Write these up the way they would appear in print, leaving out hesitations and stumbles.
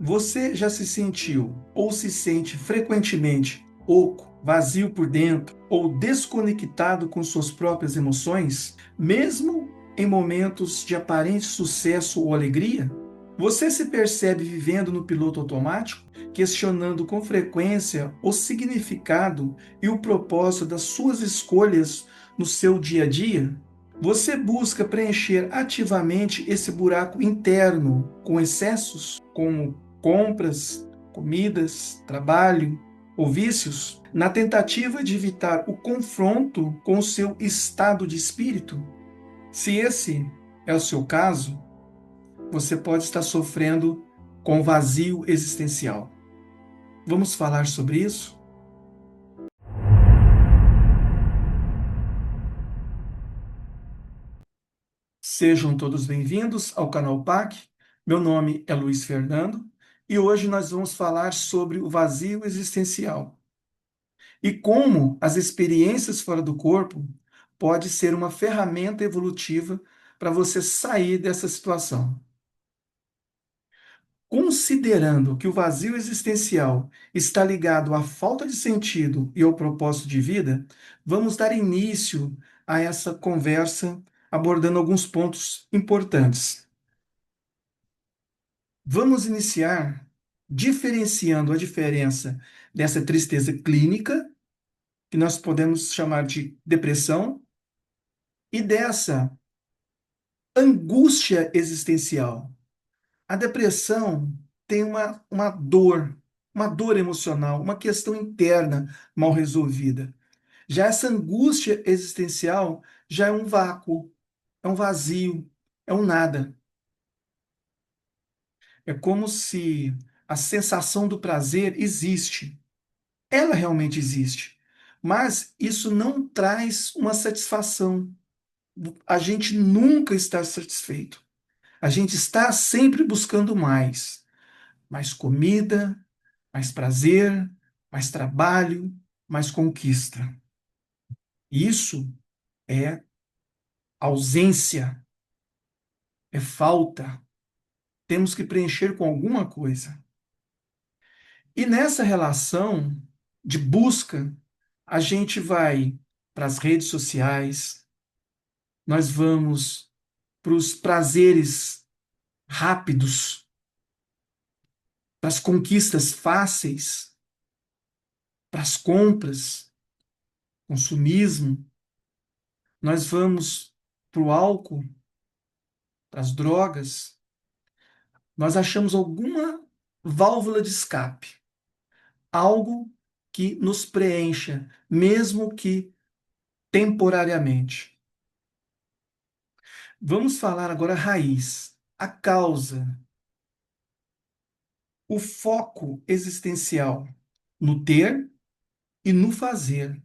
Você já se sentiu ou se sente frequentemente oco, vazio por dentro ou desconectado com suas próprias emoções, mesmo em momentos de aparente sucesso ou alegria? Você se percebe vivendo no piloto automático, questionando com frequência o significado e o propósito das suas escolhas no seu dia a dia? Você busca preencher ativamente esse buraco interno com excessos, como compras, comidas, trabalho ou vícios, na tentativa de evitar o confronto com o seu estado de espírito? Se esse é o seu caso, você pode estar sofrendo com vazio existencial. Vamos falar sobre isso? Sejam todos bem-vindos ao canal PAC. Meu nome é Luiz Fernando e hoje nós vamos falar sobre o vazio existencial e como as experiências fora do corpo pode ser uma ferramenta evolutiva para você sair dessa situação. Considerando que o vazio existencial está ligado à falta de sentido e ao propósito de vida, vamos dar início a essa conversa abordando alguns pontos importantes. Vamos iniciar diferenciando a diferença dessa tristeza clínica, que nós podemos chamar de depressão, e dessa angústia existencial. A depressão tem uma dor emocional, uma questão interna mal resolvida. Já essa angústia existencial já é um vácuo, é um vazio, é um nada. É como se a sensação do prazer existe. Ela realmente existe. Mas isso não traz uma satisfação. A gente nunca está satisfeito. A gente está sempre buscando mais. Mais comida, mais prazer, mais trabalho, mais conquista. Isso é ausência, é falta. Temos que preencher com alguma coisa. E nessa relação de busca, a gente vai para as redes sociais, nós vamos para os prazeres rápidos, para as conquistas fáceis, para as compras, consumismo, nós vamos para o álcool, para as drogas, nós achamos alguma válvula de escape, algo que nos preencha, mesmo que temporariamente. Vamos falar agora a raiz, a causa, o foco existencial no ter e no fazer.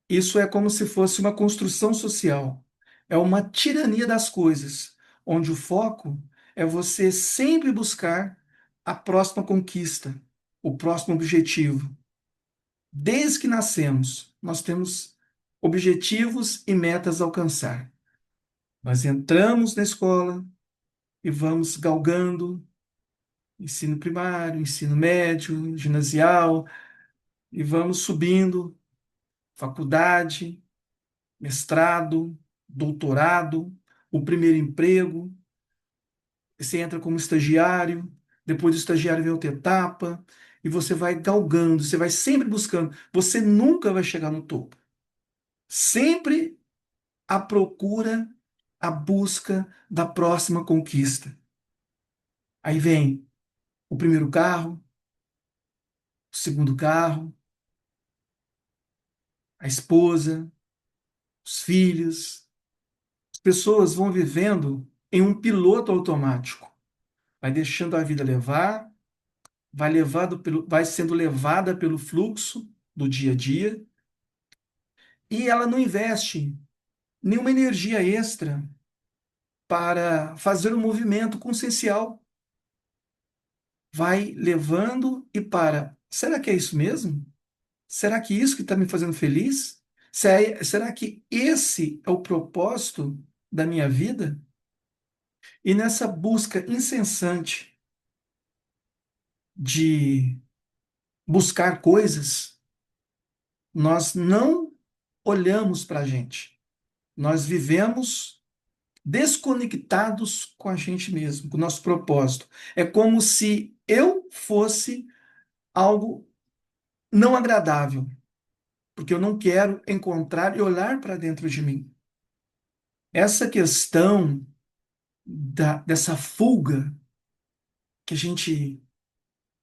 Isso é como se fosse uma construção social. É uma tirania das coisas, onde o foco é você sempre buscar a próxima conquista, o próximo objetivo. Desde que nascemos, nós temos objetivos e metas a alcançar. Nós entramos na escola e vamos galgando ensino primário, ensino médio, ginasial, e vamos subindo, faculdade, mestrado, doutorado, o primeiro emprego, você entra como estagiário, depois do estagiário vem outra etapa, e você vai galgando, você vai sempre buscando, você nunca vai chegar no topo. Sempre a procura, a busca da próxima conquista. Aí vem o primeiro carro, o segundo carro, a esposa, os filhos. As pessoas vão vivendo em um piloto automático. Vai deixando a vida levar, vai sendo levada pelo fluxo do dia a dia, e ela não investe nenhuma energia extra para fazer um movimento consciencial. Vai levando e para. Será que é isso mesmo? Será que isso que está me fazendo feliz? Será que esse é o propósito da minha vida? E nessa busca incessante de buscar coisas, nós não olhamos para a gente. Nós vivemos desconectados com a gente mesmo, com o nosso propósito. É como se eu fosse algo não agradável, porque eu não quero encontrar e olhar para dentro de mim. Essa questão dessa fuga que a gente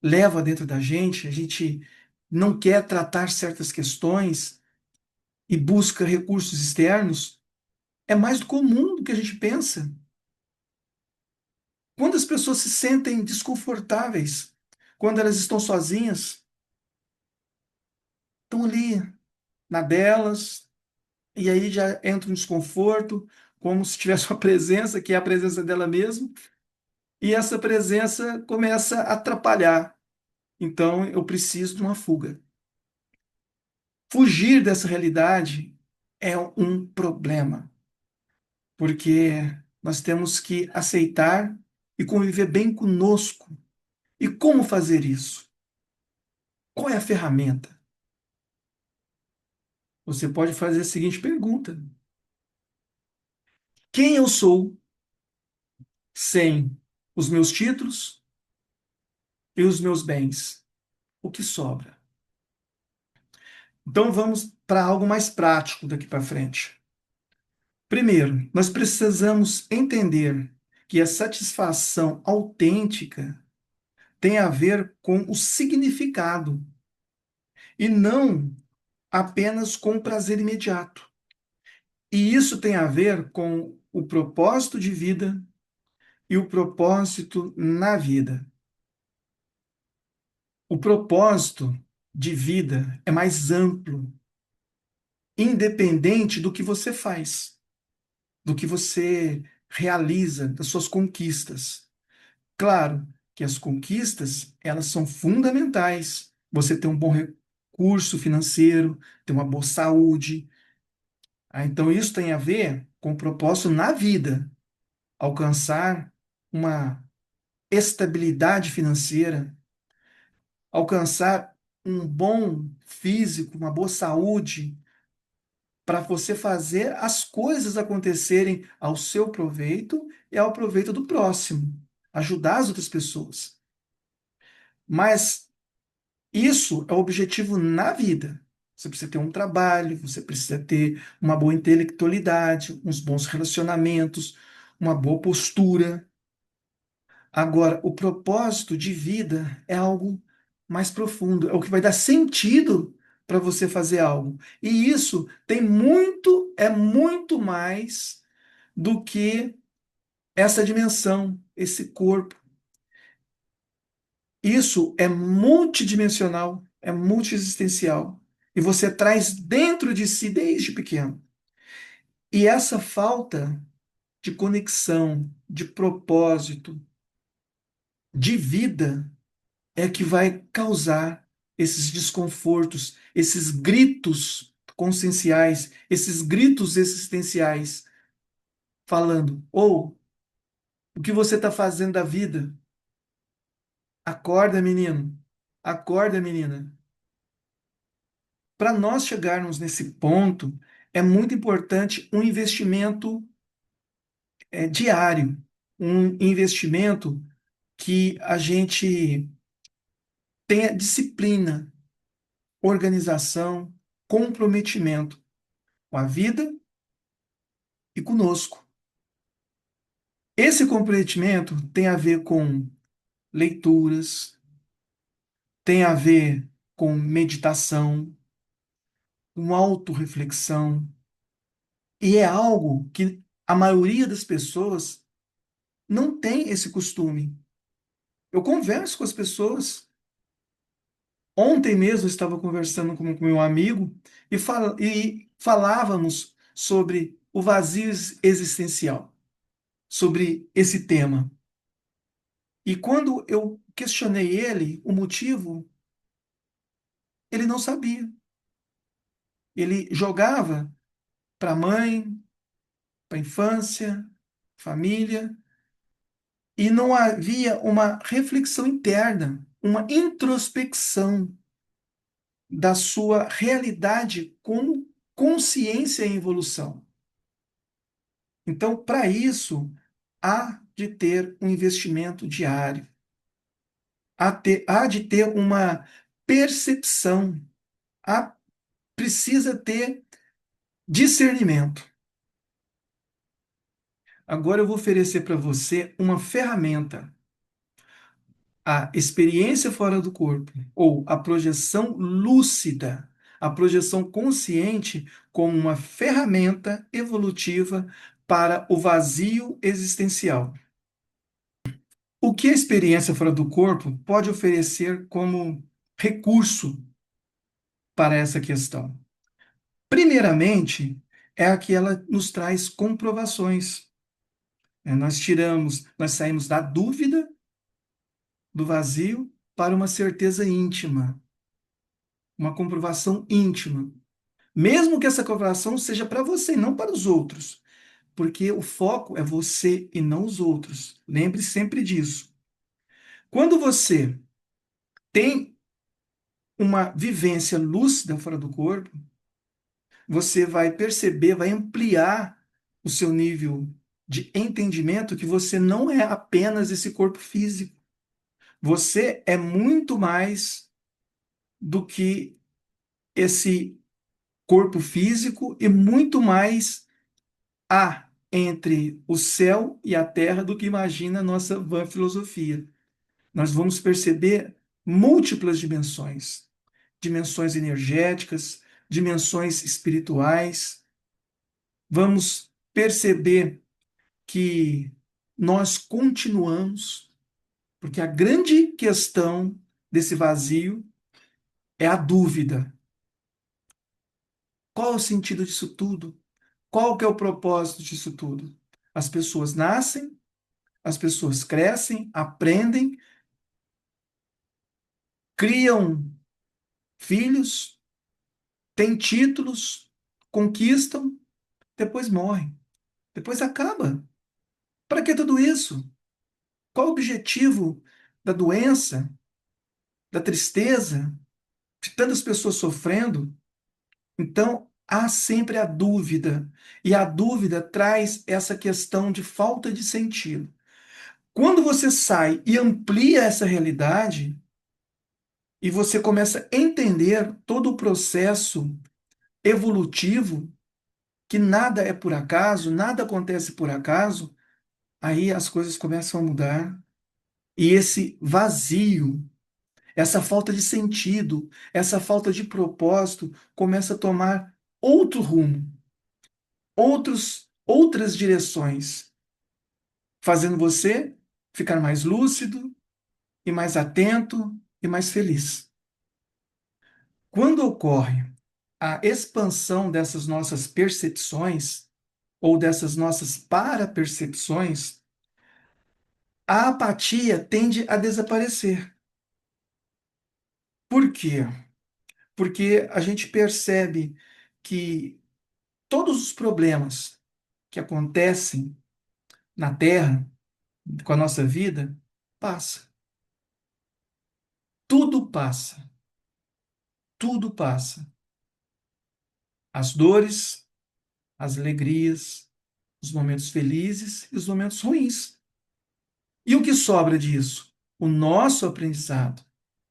leva dentro da gente, a gente não quer tratar certas questões e busca recursos externos, é mais comum do que a gente pensa. Quando as pessoas se sentem desconfortáveis, quando elas estão sozinhas, estão ali na delas, e aí já entra um desconforto, como se tivesse uma presença, que é a presença dela mesma, e essa presença começa a atrapalhar. Então eu preciso de uma fuga. Fugir dessa realidade é um problema, porque nós temos que aceitar e conviver bem conosco. E como fazer isso? Qual é a ferramenta? Você pode fazer a seguinte pergunta: quem eu sou sem os meus títulos e os meus bens? O que sobra? Então vamos para algo mais prático daqui para frente. Primeiro, nós precisamos entender que a satisfação autêntica tem a ver com o significado e não apenas com o prazer imediato. E isso tem a ver com o propósito de vida e o propósito na vida. O propósito de vida é mais amplo, independente do que você faz, do que você realiza, das suas conquistas. Claro que as conquistas, elas são fundamentais. Você ter um bom recurso financeiro, ter uma boa saúde. Então, isso tem a ver com o propósito na vida, alcançar uma estabilidade financeira, alcançar um bom físico, uma boa saúde, para você fazer as coisas acontecerem ao seu proveito e ao proveito do próximo, ajudar as outras pessoas. Mas isso é o objetivo na vida. Você precisa ter um trabalho, você precisa ter uma boa intelectualidade, uns bons relacionamentos, uma boa postura. Agora, o propósito de vida é algo mais profundo, é o que vai dar sentido para você fazer algo. E isso tem muito, é muito mais do que essa dimensão, esse corpo. Isso é multidimensional, é multiexistencial. E você traz dentro de si desde pequeno. E essa falta de conexão, de propósito, de vida, é que vai causar esses desconfortos, esses gritos conscienciais, esses gritos existenciais, falando: ou o que você está fazendo da vida? Acorda, menino. Acorda, menina. Para nós chegarmos nesse ponto, é muito importante um investimento diário, um investimento que a gente tenha disciplina, organização, comprometimento com a vida e conosco. Esse comprometimento tem a ver com leituras, tem a ver com meditação, com autorreflexão, e é algo que a maioria das pessoas não tem esse costume. Eu converso com as pessoas. Ontem mesmo eu estava conversando com meu amigo e falávamos sobre o vazio existencial, sobre esse tema. E quando eu questionei ele, o motivo, ele não sabia. Ele jogava para a mãe, para a infância, família, e não havia uma reflexão interna. uma introspecção da sua realidade com consciência em evolução. Então, para isso, há de ter um investimento diário, há de ter uma percepção, há, precisa ter discernimento. Agora eu vou oferecer para você uma ferramenta, a experiência fora do corpo, ou a projeção lúcida, a projeção consciente como uma ferramenta evolutiva para o vazio existencial. O que a experiência fora do corpo pode oferecer como recurso para essa questão? Primeiramente, é a que ela nos traz comprovações. Nós saímos da dúvida, do vazio, para uma certeza íntima, uma comprovação íntima. Mesmo que essa comprovação seja para você e não para os outros, porque o foco é você e não os outros. Lembre sempre disso. Quando você tem uma vivência lúcida fora do corpo, você vai perceber, vai ampliar o seu nível de entendimento que você não é apenas esse corpo físico. Você é muito mais do que esse corpo físico e muito mais há entre o céu e a terra do que imagina a nossa vã filosofia. Nós vamos perceber múltiplas dimensões, dimensões energéticas, dimensões espirituais. Vamos perceber que nós continuamos, porque a grande questão desse vazio é a dúvida. Qual é o sentido disso tudo? Qual que é o propósito disso tudo? As pessoas nascem, as pessoas crescem, aprendem, criam filhos, têm títulos, conquistam, depois morrem, depois acaba. Para que tudo isso? Qual o objetivo da doença, da tristeza, de tantas pessoas sofrendo? Então, há sempre a dúvida, e a dúvida traz essa questão de falta de sentido. Quando você sai e amplia essa realidade, e você começa a entender todo o processo evolutivo, que nada é por acaso, nada acontece por acaso, aí as coisas começam a mudar. E esse vazio, essa falta de sentido, essa falta de propósito começa a tomar outro rumo, outras direções, fazendo você ficar mais lúcido e mais atento e mais feliz. Quando ocorre a expansão dessas nossas percepções ou dessas nossas parapercepções, a apatia tende a desaparecer. Por quê? Porque a gente percebe que todos os problemas que acontecem na Terra, com a nossa vida, passa. Tudo passa. Tudo passa. As dores, as alegrias, os momentos felizes e os momentos ruins. E o que sobra disso? O nosso aprendizado.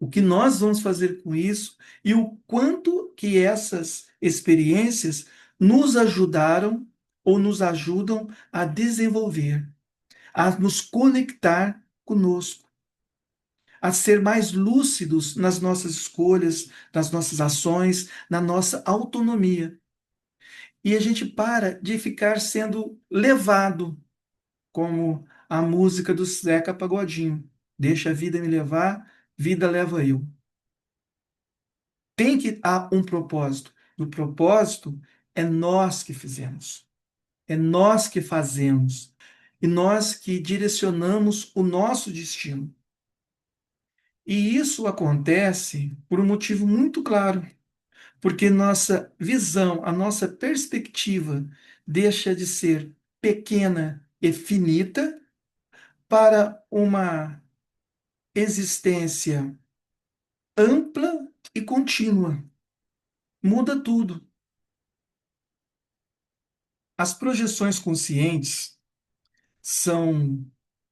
O que nós vamos fazer com isso e o quanto que essas experiências nos ajudaram ou nos ajudam a desenvolver, a nos conectar conosco, a ser mais lúcidos nas nossas escolhas, nas nossas ações, na nossa autonomia. E a gente para de ficar sendo levado, como a música do Zeca Pagodinho. Deixa a vida me levar, vida leva eu. Tem que há um propósito. E o propósito é nós que fizemos. É nós que fazemos. E nós que direcionamos o nosso destino. E isso acontece por um motivo muito claro. Porque nossa visão, a nossa perspectiva deixa de ser pequena e finita para uma existência ampla e contínua. Muda tudo. As projeções conscientes são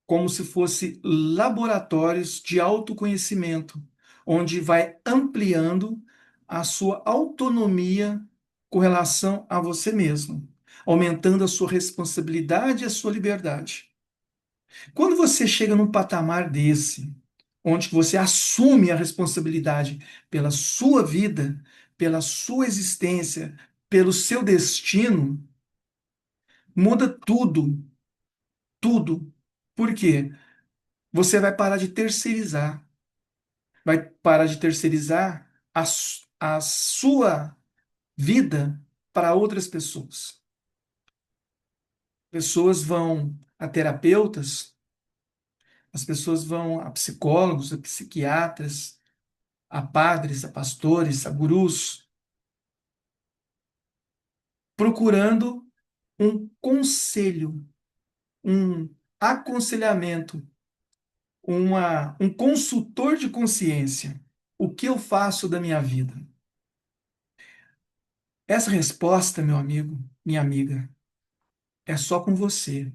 como se fossem laboratórios de autoconhecimento, onde vai ampliando a sua autonomia com relação a você mesmo, aumentando a sua responsabilidade e a sua liberdade. Quando você chega num patamar desse, onde você assume a responsabilidade pela sua vida, pela sua existência, pelo seu destino, muda tudo, tudo. Por quê? Você vai parar de terceirizar, vai parar de terceirizar a sua vida para outras pessoas. Pessoas vão a terapeutas, as pessoas vão a psicólogos, a psiquiatras, a padres, a pastores, a gurus, procurando um conselho, um aconselhamento, um consultor de consciência. O que eu faço da minha vida? Essa resposta, meu amigo, minha amiga, é só com você.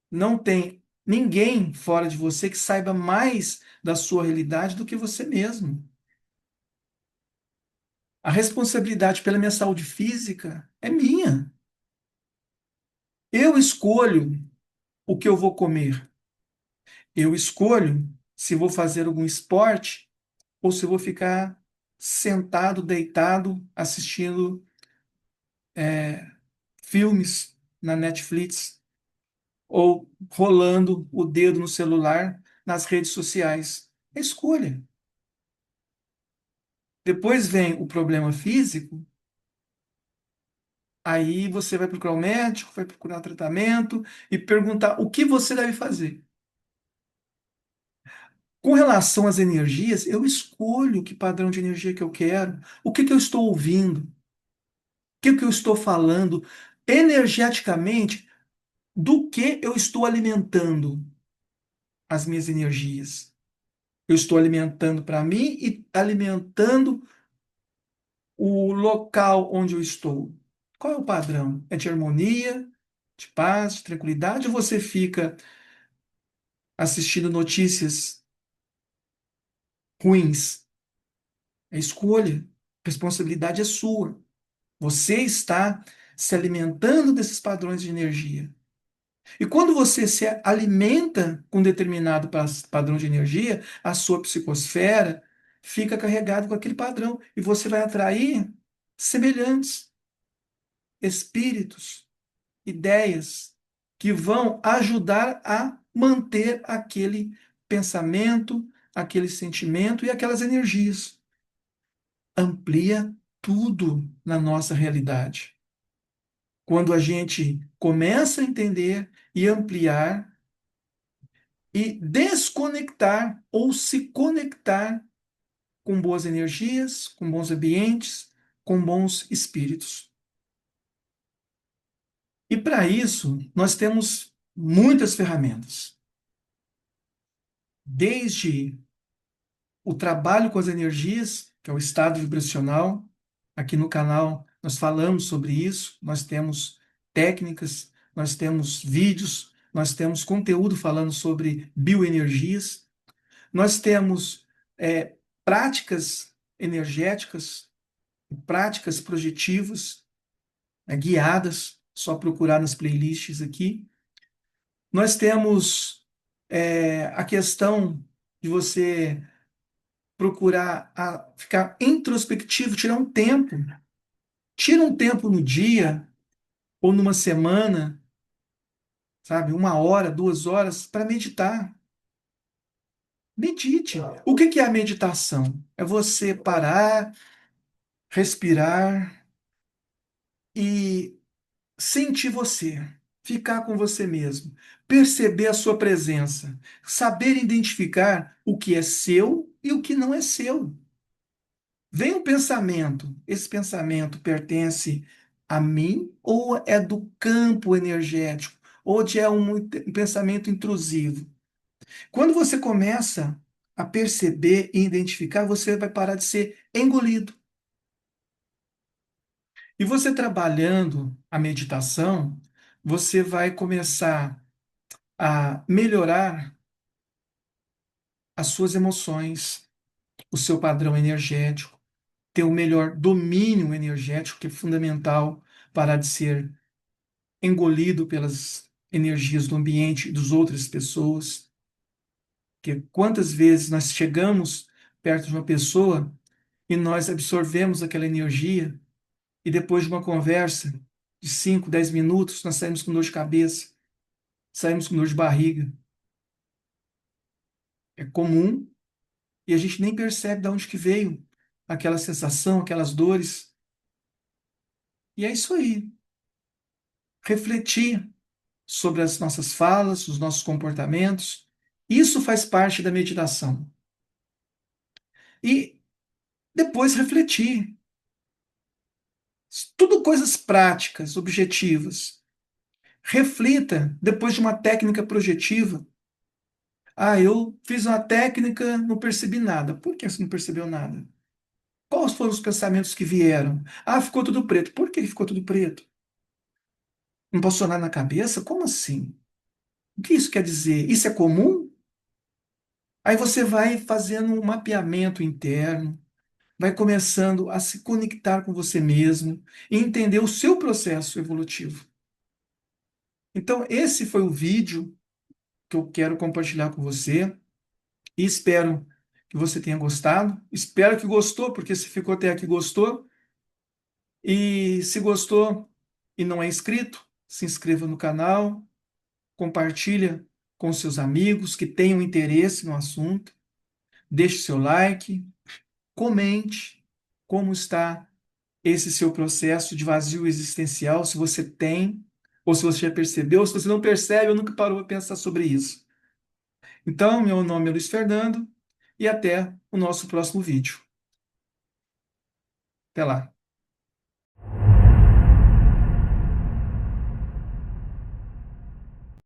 Não tem ninguém fora de você que saiba mais da sua realidade do que você mesmo. A responsabilidade pela minha saúde física é minha. Eu escolho o que eu vou comer. Eu escolho se vou fazer algum esporte ou se vou ficar sentado, deitado, assistindo filmes na Netflix ou rolando o dedo no celular nas redes sociais. É escolha. Depois vem o problema físico, aí você vai procurar um médico, vai procurar um tratamento e perguntar o que você deve fazer. Com relação às energias, eu escolho que padrão de energia que eu quero, o que que eu estou ouvindo, o que que eu estou falando, energeticamente, do que eu estou alimentando as minhas energias. Eu estou alimentando para mim e alimentando o local onde eu estou. Qual é o padrão? É de harmonia, de paz, de tranquilidade? Ou você fica assistindo notícias ruins? É escolha. A responsabilidade é sua. Você está se alimentando desses padrões de energia. E quando você se alimenta com determinado padrão de energia, a sua psicosfera fica carregada com aquele padrão e você vai atrair semelhantes espíritos, ideias que vão ajudar a manter aquele pensamento, aquele sentimento e aquelas energias. Amplia tudo na nossa realidade. Quando a gente começa a entender e ampliar e desconectar ou se conectar com boas energias, com bons ambientes, com bons espíritos. E para isso, nós temos muitas ferramentas. Desde o trabalho com as energias, que é o estado vibracional. Aqui no canal nós falamos sobre isso, nós temos técnicas, nós temos vídeos, nós temos conteúdo falando sobre bioenergias, nós temos práticas energéticas, práticas projetivas, guiadas, só procurar nas playlists aqui. Nós temos a questão de você procurar ficar introspectivo, tirar um tempo. Tira um tempo no dia ou numa semana, sabe? 1 hora, 2 horas para meditar. Medite. O que que é a meditação? É você parar, respirar e sentir você. Ficar com você mesmo. Perceber a sua presença. Saber identificar o que é seu e o que não é seu. Vem um pensamento. Esse pensamento pertence a mim ou é do campo energético? Ou é um pensamento intrusivo? Quando você começa a perceber e identificar, você vai parar de ser engolido. E você trabalhando a meditação, você vai começar a melhorar as suas emoções, o seu padrão energético, ter um melhor domínio energético, que é fundamental parar de ser engolido pelas energias do ambiente e das outras pessoas. Que quantas vezes nós chegamos perto de uma pessoa e nós absorvemos aquela energia e depois de uma conversa de 5, 10 minutos, nós saímos com dor de cabeça, saímos com dor de barriga. É comum e a gente nem percebe de onde que veio aquela sensação, aquelas dores. E é isso aí. Refletir sobre as nossas falas, os nossos comportamentos. Isso faz parte da meditação. E depois refletir. Tudo coisas práticas, objetivas. Reflita depois de uma técnica projetiva. Ah, eu fiz uma técnica, não percebi nada. Por que você não percebeu nada? Quais foram os pensamentos que vieram? Ah, ficou tudo preto. Por que ficou tudo preto? Não passou nada na cabeça? Como assim? O que isso quer dizer? Isso é comum? Aí você vai fazendo um mapeamento interno, vai começando a se conectar com você mesmo e entender o seu processo evolutivo. Então, esse foi o vídeo que eu quero compartilhar com você e espero que você tenha gostado. Espero que gostou, porque se ficou até aqui, gostou. E se gostou e não é inscrito, se inscreva no canal, compartilha com seus amigos que tenham interesse no assunto, deixe seu like, comente como está esse seu processo de vazio existencial, se você tem, ou se você já percebeu, ou se você não percebe, ou nunca parou para pensar sobre isso. Então, meu nome é Luiz Fernando e até o nosso próximo vídeo. Até lá.